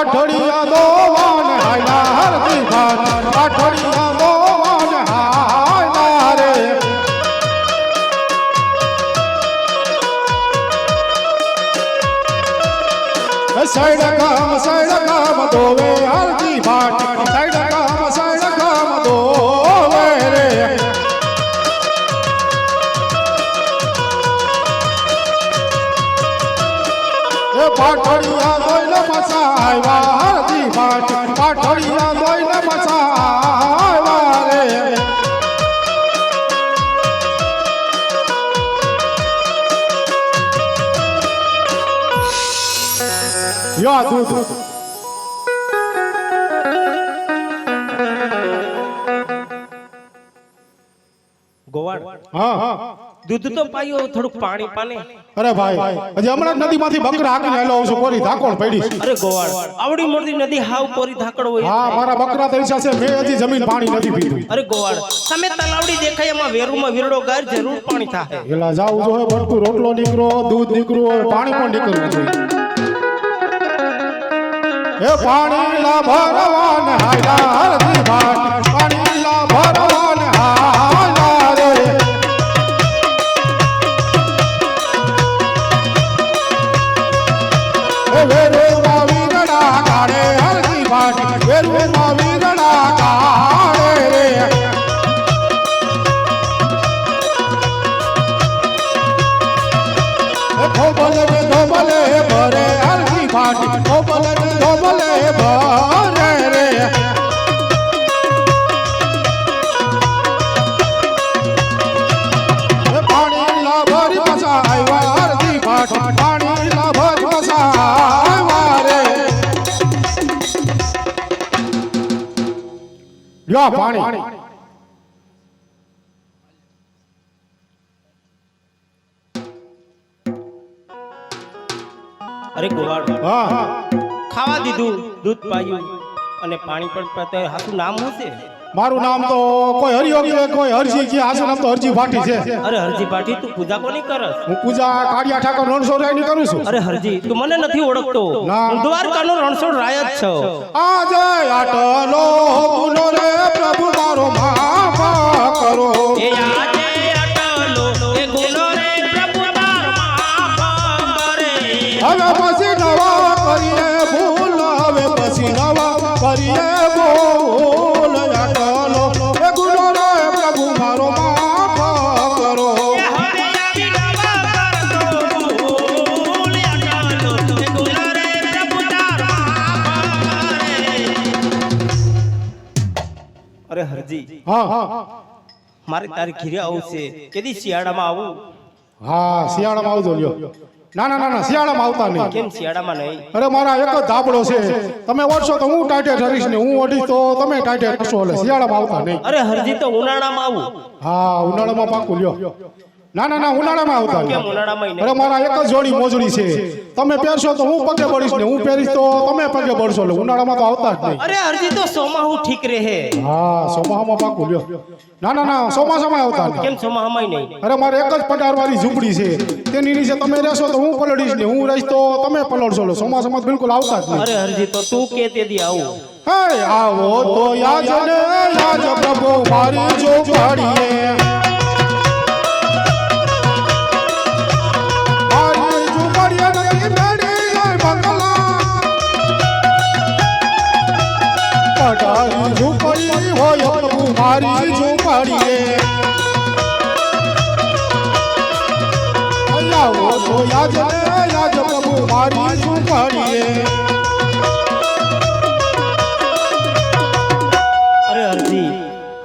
પાઠોડિયા દોવાન હાયલા હરદી ભાન પાઠોડિયા દોવાન હાયલા રે સાઈડ ગામ દોવે હરદી ભાન સાઈડ ગામ દોવે રે પાઠોડિયા દોઈને મસાવ્યા હરદી ભાન પાઠોડિયા દોઈને મસાવ્યા રે યા દૂધ ગોવાળ હા દૂધ તો પાયો થોડુંક પાણી પાને અરે ભાઈ હજી હમણાં નદીમાંથી બકરા હાકીને આવેલો છું કોરી ધાકોણ પડી અરે ગોવાળ આવડી મોટી નદી હાવ કોરી ધાકડ હોય હા મારા બકરા તરીસા છે મેં હજી જમીન પાણી નથી પીધું અરે ગોવાળ સામે તલાવડી દેખાય એમાં વેરુમાં વીરડો ગાર જરૂર પાણી થાય એલા જાવું જો ભરતું રોટલો નીકળો દૂધ નીકળો પાણી પણ નીકળવું જોઈએ એ પાણી લા ભરવાન હાયલા હરદી ભાન પાણી લા ભરવાન હાયલા રે એ વેરો વીરડા કાળે હરદી ભાન વેરો વીરડા કાળે રે ધોબલે ભરે હરદી ભાન ધોબલે ભરે રે પાણી લા ભરી મસા આવ્યા હરદી ભાન પાણી લા ભરી મસા આવ્યા રે લ્યો પાણી અરે ગોવાળ હા ખાવા દીધું દૂધ પાયું અને પાણી પણ પીતા હાથું નામ શું છે મારું નામ તો કોઈ હરિયો કે કોઈ હરજી કે આસુ નામ તો હરજી ભાટી છે અરે હરજી પાટી તું પૂજા કોની કરસ હું પૂજા કાળિયા ઠાકોર રણછોડ રાયની કરું છું અરે હરજી તું મને નથી ઓળખતો ના. હું દ્વારકાનો રણછોડ રાય જ છું આજે આટલો ગુનો રે પ્રભુ મારો માફ કરો એ આજે અટલો એ ગુનો રે પ્રભુ મારો માફ કરે હવે પછી નવા કરીએ ભૂલ હવે પછી નવા કરીએ ભૂલ આટલો એ ગુનો રે પ્રભુ મારો માફ કરો એ હરિયાળી નવા કરતો ભૂલ અટલો એ ગુનો રે પ્રભુ તારો માફ કરે અરે હરજી હા મારે તારી ઘીરે આવું છે કેદી શિયાળામાં આવું હા શિયાળામાં આવજો લ્યો ના ના ના ના શિયાળામાં આવતા નહીં કેમ શિયાળામાં નહીં અરે મારા એક જ ધાબળો છે તમે ઓઢશો તો હું ટાઈટે ઠરીશ ને હું ઓઢીશ તો તમે ટાઈટે ઠરશો એટલે શિયાળામાં આવતા નહીં અરે હરજી તો ઉનાળામાં આવું હા ઉનાળામાં પાકું લ્યો ના ના ના ઉનાળામાં આવતા કેમ નહીં ઉનાળામાં નહીં અરે મારા એક જ જોડી મોજડી છે તમે પહેરશો તો હું પગે બળીશ ને હું પહેરીશ તો તમે પગે બળશો એટલે ઉનાળામાં તો આવતા જ નહીં અરે હરજી તો સોમાહું ઠીક રહે હા ચોમાસામાં પાકું લ્યો ના ના ના ચોમાસામાં આવતા નહીં કેમ સોમાહામાં નહીં અરે મારે એક જ પટારવાળી ઝૂંપડી છે તેની નીચે તમે રહેશો તો હું પલળીશ ને હું રહીશ તો તમે પલળશો એટલે ચોમાસામાં તો બિલકુલ આવતા જ નહીં અરે હરજી તો તું કે તે દી આવું હે આવો તો યાજ ને યાજ પ્રભુ મારી જો પાડીએ મારી જો પાડીએ નહીં મેડી જાય બંગલા પટારી જો પડી હોય પ્રભુ મારી જો પાડીએ આવો તો યાજ ને યાજ પ્રભુ મારી જો પાડીએ અરે હરજી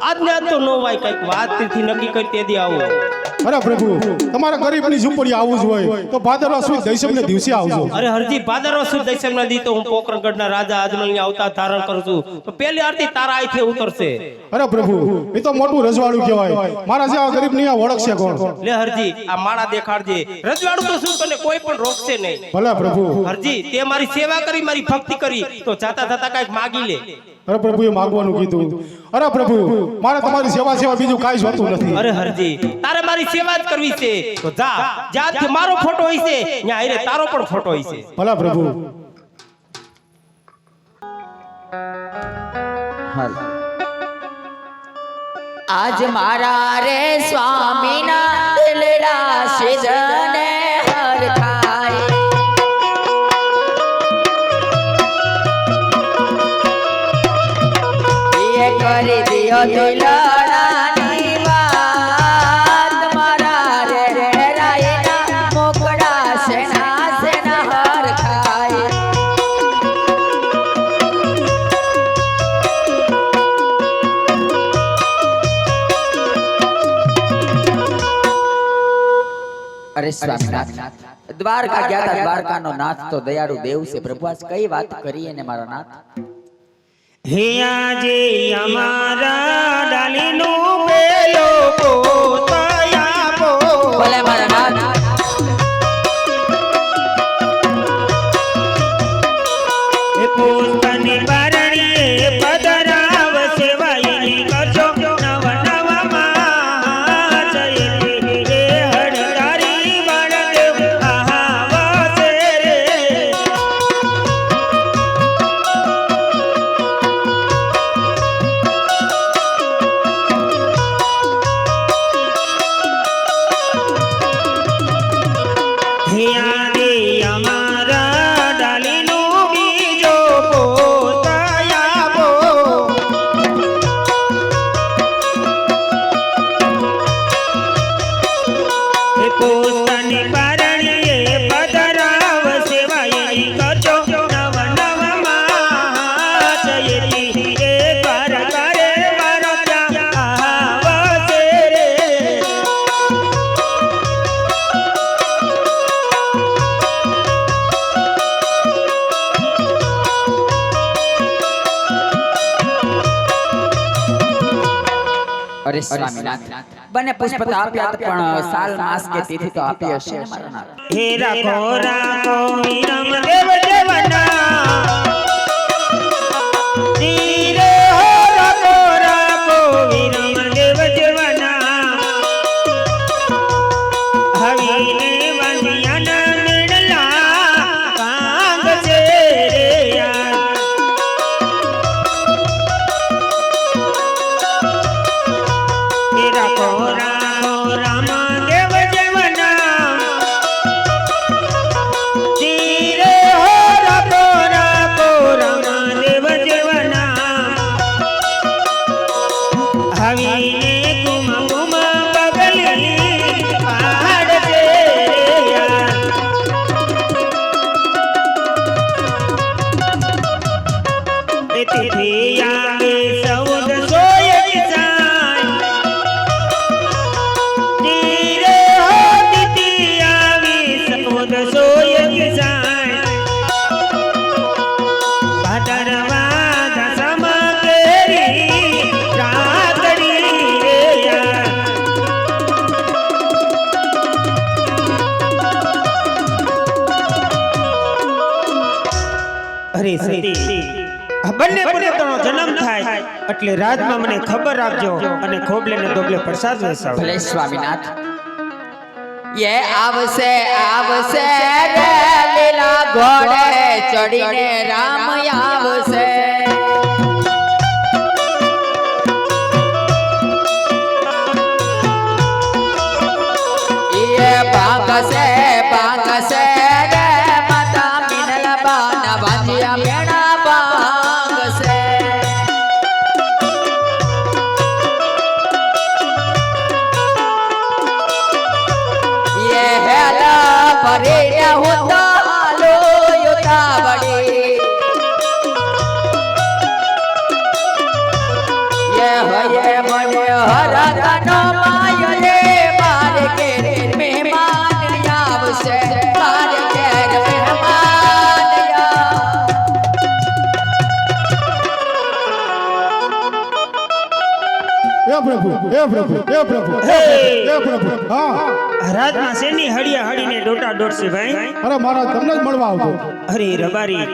આજને આજ તો નો વાય કઈક વાત થી નક્કી કરી તે દી આવું અરે પ્રભુ તમારા ગરીબની ઝૂંપડી આવું જ હોય તો ભાદરવા સુદ દશમને દિવસે આવજો અરે હરજી ભાદરવા સુદ દશમના દી તો હું પોકરણગઢના રાજા આજમલની અવતાર ધારણ કરું છું તો પહેલી આરતી તારા આઈથી ઉતરશે અરે પ્રભુ એ તો મોટું રજવાડું કહેવાય મારા જેવા ગરીબની આ ઓળખશે કોણ લે હરજી આ માળા દેખાડજે રજવાડું તો શું તને કોઈ પણ રોકશે નહીં ભલે પ્રભુ હરજી તે મારી સેવા કરી મારી ભક્તિ કરી તો જાતા જાતા કઈક માગી લે અરે પ્રભુએ માગવાનું કીધું અરે પ્રભુ મારે તમારી સેવા સેવા બીજું કાંઈ જ હોતું નથી અરે હરજી તારે મારી સેવા જ કરવી છે તો જા જ્યાંથી મારો ફોટો હોય છે ત્યાં હારે તારો પણ ફોટો હોય છે ભલે પ્રભુ હાલ આજ મારા રે સ્વામીના દિલડા સિદ્ધને હર થાય એ કરી દિયો દિલડાની વાત મારા રે રાયના મોકળા સેના સેના હર ખાય અરે સ્વામીનાથ દ્વારકા ગયા હતા દ્વારકાનો નાથ તો દયાળુ દેવ છે પ્રભુ આજ કઈ વાત કરી એને મારા નાથ હે આજે અમારા ડાલીનું પેલો પોતયા પો ભલે મારા નાથ એ પોતાની બારણીએ પધરાવ સેવાયની કરજો નવ નવામાં જયતી રે હડતારી બાળદેવ આહાવસે રે હે આજે અમારા ડાલીનું બીજો પોતયા પો એ પોતાની બારણીએ પધરાવ સેવાયની કરજો નવ નવામાં જયતી એ કર કરે મારો ત્યાં આવશે રે અરે સ્વામીનાથ બને પુષ્પ તો આપ્યા પણ સાલ માસ કે તિથિ તો આપી હશે ને મારા નાથ હે રાખો રાખો વિરમ દેવ દેવના ધીરે હો રાખો રાખો વિરમ દેવ દેવના હવીને વંદિયાના નિર્ણલા કાંગ છે રે યાર હે રાખો રાખો રામ દેવ દેવના ધીરે હો રાખો રાખો રામ દેવ દેવના હવીને કુમ કુમ પગલી પહાડ છે રે યાર એ તિથિ આવે 1401 જાય ધીરે હો તિથિ આવી 1401 જાય ભાદરવા દસમા કેરી રાતડી રે યાર અરે સતી આ બંને પુત્રનો જન્મ થાય એટલે રાજમાં મને ખબર આપજો અને ખોબલે ને દોબલે પ્રસાદ વેસાવો ભલે સ્વામીનાથ ये आवसे आवसे रे લીલા ઘોડે ચડીને રામ આવશે ये ભાગશે ભાગશે રે માતા મિનલ બાન વાંજિયા મેણા ભાગશે ये हेला भरे न होता लो युतावड़ी ये होये मने हरतनो मायले मार के मेहमान आवसे मार के मेहमान એ પ્રભુ એ પ્રભુ એ પ્રભુ હે! એ પ્રભુ હા રાજમાં શેની હળિયા હળીને ડોટા દોડશે ભાઈ અરે મહારાજ તમને જ મળવા આવતો અરે રબારી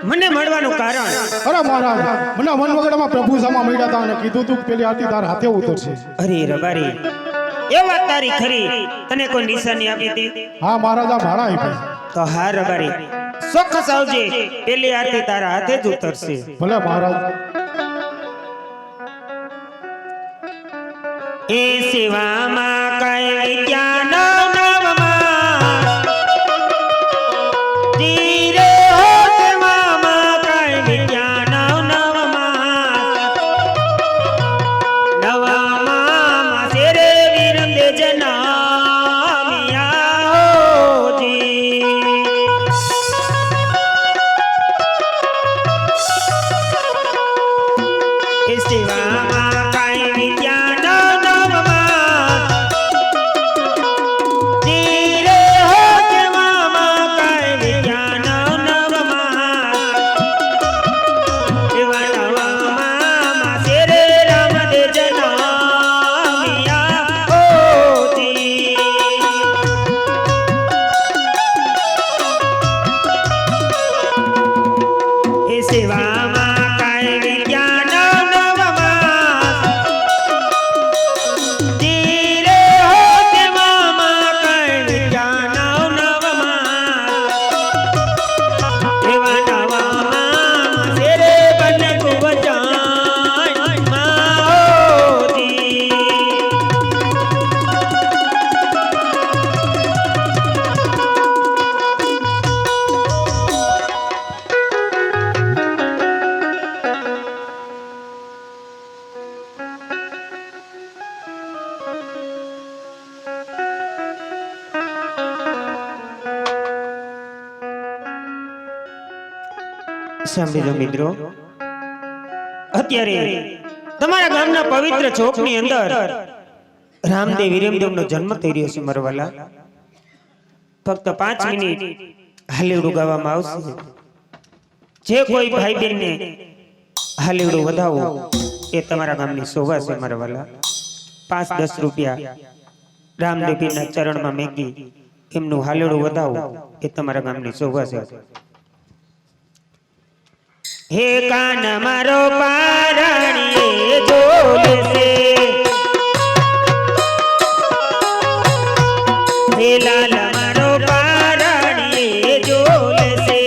મને મળવાનું કારણ અરે મહારાજ મને વનવગડામાં પ્રભુ સામા મળ્યા હતા અને કીધું તું કે પેલી આરતી તાર હાથે ઉતરશે અરે રબારી એ વાત તારી ખરી તને કોઈ નિશાની આપી હતી હા મહારાજ આ ભાડા આપ્યા તો હા રબારી ચોક્કસ આવજે પેલી આરતી તારા હાથે જ ઉતરશે ભલે મહારાજ એ સેવામાં કઈ વિદ્યાનો નવમાં ધીરે હો સેવામાં કઈ વિદ્યાનો નવમાં શેરે વિરંદે જનામિયા હોજી એ સેવામાં કઈ વિદ્યાનો નવમાં ધીરે હો સેવામાં કઈ વિદ્યાનો નવમાં એવા નવમાં શેરે રામદે જનામિયા હોજી એ સેવામાં કાંઈ વિદ્યાનો નવમાં ધીરે હો સેવામાં કાંઈ વિદ્યાનો નવમાં એવા નવમાં શેરે બન કુંવરજાન હોજી સાંભળો મિત્રો, અત્યારે તમારા ગામના પવિત્ર ચોકની અંદર રામદેવ વીરમદેવનો જન્મ થઈ રહ્યો છે મરવાલા. ફક્ત 5 મિનિટ હાલેવડું ગાવામાં આવશે. જે કોઈ ભાઈ બહેનને હાલેવડું વધાવો એ તમારા ગામની શોભા છે મરવાલા. 5-10 રૂપિયા રામદેવના ચરણમાં મેકી એમનું હાલેવડું વધાવો એ તમારા ગામની શોભા છે. હે કાન મારો પારણીએ ઝોલે છે, હે લાલ મારો પારણીએ ઝોલે છે,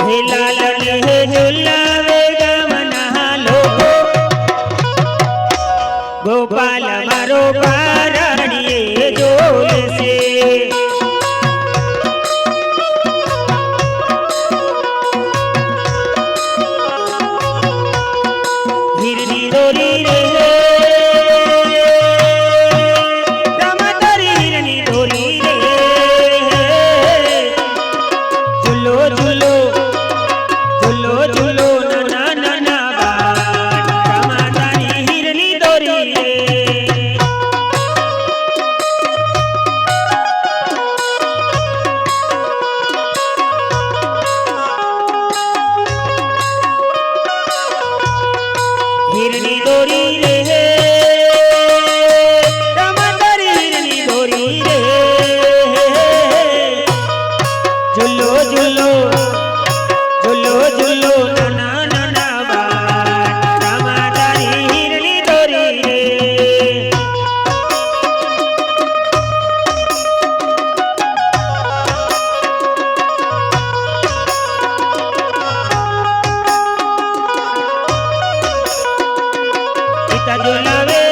હે લાલ ને ઝુલાવે ગામના લોકો, ગોપાલ મારો પારણીએ ઝોલે છે. હિરની દોરી રે રામા તારી હિરની દોરી રે, ઝૂલો ઝૂલો ઝૂલો ઝૂલો નાના નાના બાળ રામા તારી હિરની દોરી રે. હિરની દોરી રે રામા તારી હિરની દોરી રે, ઝૂલો ઝૂલો ઝૂલો ઝૂલો નાના નાના બાળ રામા તારી હિરની દોરી રે. પિતા ઝુલાવે